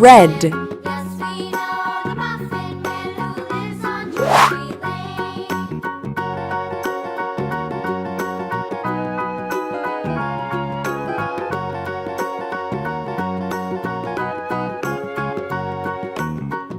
Red. Yes, we know the Muffin Man who lives on Drury Lane.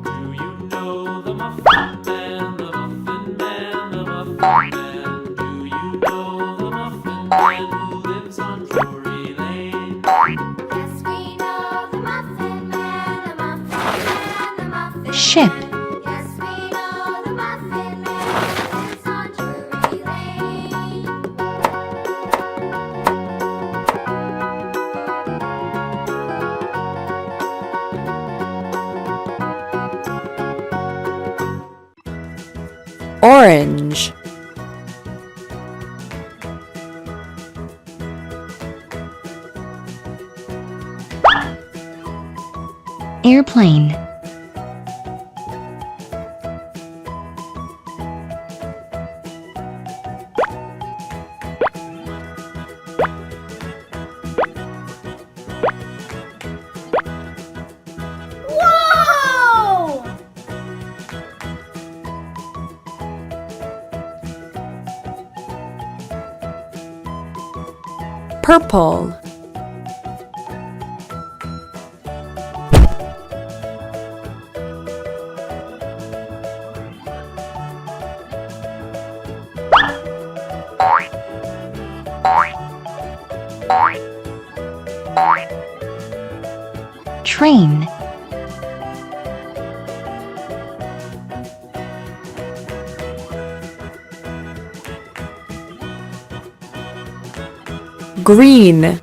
Do you know the Muffin Man, the Muffin Man, the Muffin Man? Do you know the Muffin Man who lives on Drury Lane? Yes, we know the Muffin Man, the Muffin Man, the Muffin Ship. Man. Yes, we know the Muffin Man who lives on Drury Lane. Orange. Airplane. Whoa! Purple. Train. Green.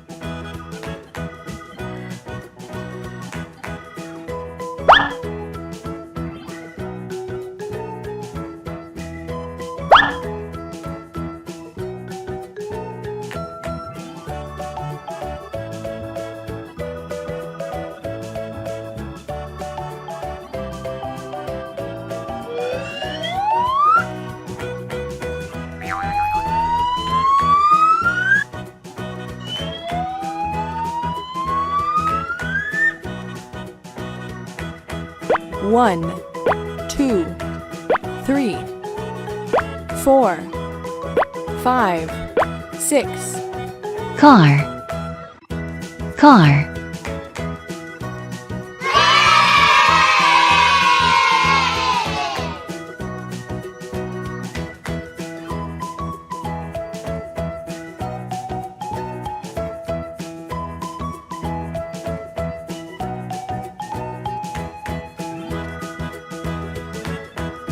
One, 2, 3, 4, 5, 6. Car. Car.